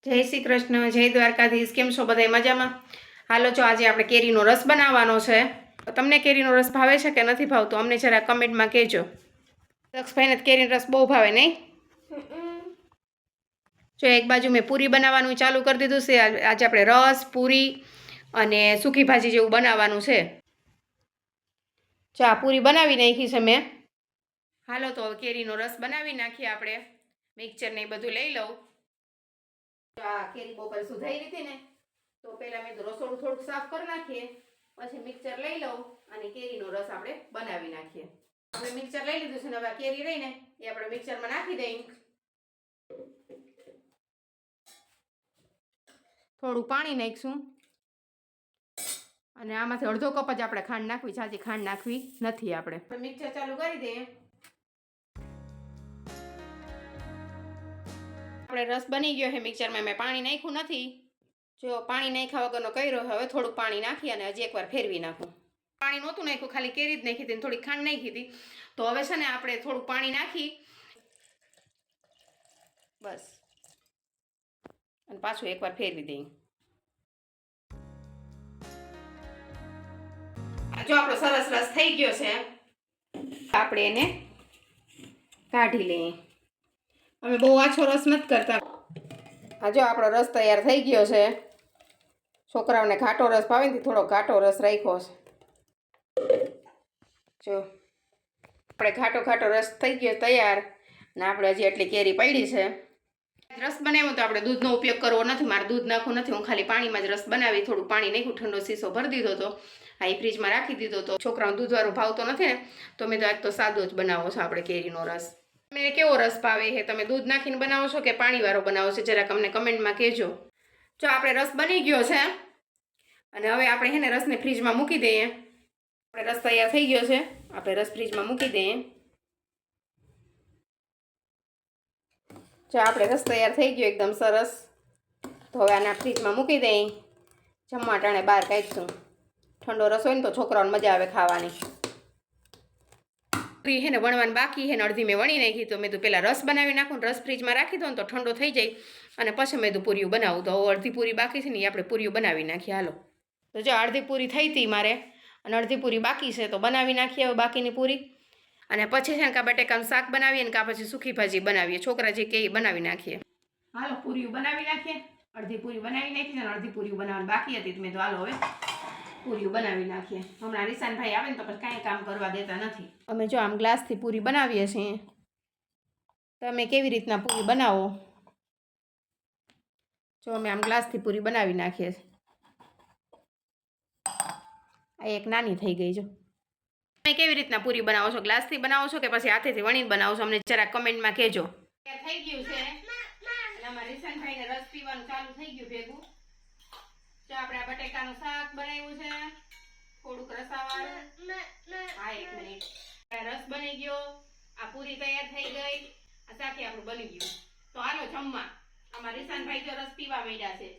જય શ્રી કૃષ્ણ, જય દ્વારકાધીશ. કેમ છો બધા મજામાં? હાલો જો આજે આપણે કેરીનો રસ બનાવવાનો છે. તમને કેરીનો રસ ભાવે છે કે નથી ભાવતો અમને જરા કમેન્ટમાં કહેજો. દક્ષભાઈને કેરીનો રસ બહુ ભાવે નહીં? જો એક બાજુ મેં પૂરી બનાવવાનું ચાલુ કરી દીધું છે. આજે આપણે રસ, પૂરી અને સૂકી ભાજી જેવું બનાવવાનું છે. જો આ પૂરી બનાવી નાખી છે મેં. હાલો તો કેરીનો રસ બનાવી નાખીએ આપણે. મિક્સચર ને એ બધું લઈ લઉં. આ કેરી બપોરે સુધાઈ લીધી ને તો પહેલા મેં રસોડું થોડુંક સાફ કરી નાખીએ, પછી મિક્સચર લઈ લઉં અને કેરીનો રસ આપણે બનાવી નાખીએ. આપણે મિક્સચર લઈ લીધું છે ને હવે કેરી રહી ને એ આપણે મિક્સચરમાં નાખી દઈએ. થોડું પાણી નાખીશું અને આમાંથી અડધો કપ જ આપણે ખાંડ નાખવી, જાજી ખાંડ નાખવી નથી. આપણે મિક્સચર ચાલુ કરી દઈએ. આપણે રસ બની ગયો છે. મિક્સચરમાં મેં પાણી નાખ્યું નથી. જો પાણી નાખ્યા વગરનો કર્યો. હવે થોડુંક પાણી નાખી અને હજી એકવાર ફેરવી નાખું. પાણી નહોતું નાખ્યું, ખાલી કેરી જ નાખી હતી, થોડી ખાંડ નાખી હતી. તો હવે છે ને આપણે થોડુંક પાણી નાખી બસ અને પાછું એકવાર ફેરવી દઈએ. જો આપણો સરસ રસ થઈ ગયો છે. આપણે એને કાઢી લઈએ. અમે બહુ આછો રસ નથી કરતા. હા જો આપણો રસ તૈયાર થઈ ગયો છે. છોકરાઓને ઘાટો રસ ભાવે ને થોડો ઘાટો રસ રાખ્યો છે. જો આપણે ઘાટો રસ થઈ ગયો તૈયાર. ને આપણે હજી એટલી કેરી પડી છે. રસ બનાવ્યો તો આપણે દૂધનો ઉપયોગ કરવો નથી. મારે દૂધ નાખવું નથી. હું ખાલી પાણીમાં જ રસ બનાવી. થોડું પાણી નાખ્યું, ઠંડો શીશો ભરી દીધો હતો. આ એ ફ્રીજમાં રાખી દીધો હતો. છોકરાઓને દૂધવાળું ભાવતો નથી ને તો મેં તો આજ તો સાદો જ બનાવો છો આપણે કેરીનો રસ. તમને કેવો રસ ભાવે છે? તમે દૂધ નાખીને બનાવો છો કે પાણીવાળો બનાવો છો? જરાક અમને કમેન્ટમાં કહેજો. જો આપણે રસ બની ગયો છે અને હવે આપણે છે ને રસને ફ્રીજમાં મૂકી દઈએ. આપણે રસ તૈયાર થઈ ગયો છે. આપણે રસ ફ્રીજમાં મૂકી દઈએ. જો આપણે રસ તૈયાર થઈ ગયો એકદમ સરસ. તો હવે આના ફ્રીજમાં મૂકી દઈએ. જમવા ટાણે બહાર કાઢીશું. ઠંડો રસ હોય ને તો છોકરાઓને મજા આવે ખાવાની. પૂરી છે ને વણવાની બાકી છે ને અડધી મેં વણી નાખી. તો મેં તો પહેલાં રસ બનાવી નાખું, રસ ફ્રીજમાં રાખી દો ને તો ઠંડો થઈ જાય અને પછી મેં તો પૂરીઓ બનાવું. તો અડધી પૂરી બાકી છે ને એ આપણે પૂરીઓ બનાવી નાખીએ. હાલો તો જો અડધી પૂરી થઈ હતી મારે અને અડધી પૂરી બાકી છે તો બનાવી નાખીએ હવે બાકીની પૂરી. અને પછી છે ને કાં બટેકાનું શાક બનાવીએ ને કાં પછી સૂકી ભાજી બનાવીએ. છોકરા જે કે એ બનાવી નાખીએ. હાલો પૂરીઓ બનાવી નાખીએ. અડધી પૂરી બનાવી નાખી અને અડધી પૂરીઓ બનાવવાની બાકી હતી. મેં તો હાલો હવે પૂરીઓ બનાવી નાખીએ. હમણાં રિશાનભાઈ આવે ને તો પછી કાંઈ કામ કરવા દેતા નથી. અમે જો આમ ગ્લાસથી પૂરી બનાવીએ છીએ. તમે કેવી રીતના પૂરી બનાવો? જો અમે આમ ગ્લાસથી પૂરી બનાવી નાખીએ. આ એક નાની થઈ ગઈ. જો તમે કેવી રીતના પૂરી બનાવો છો? ગ્લાસથી બનાવો છો કે પછી હાથેથી વણીને બનાવો છો? અમને જરા કમેન્ટમાં કહેજો. થઈ ગયું છે અને અમારા રિશાનભાઈને રસ પીવાનું ચાલુ થઈ ગયું ભેગું. જો આપણે આ બટેકાનું શાક બનાવ્યું છે, થોડુંક રસાવાળું. હા એક મિનિટ. રસ બની ગયો, આ પૂરી તૈયાર થઈ ગઈ, આ શાક આપણું બની ગયું. તો હાલો જમવા. અમારા રિશાનભાઈ જો રસ પીવા માંડ્યા છે.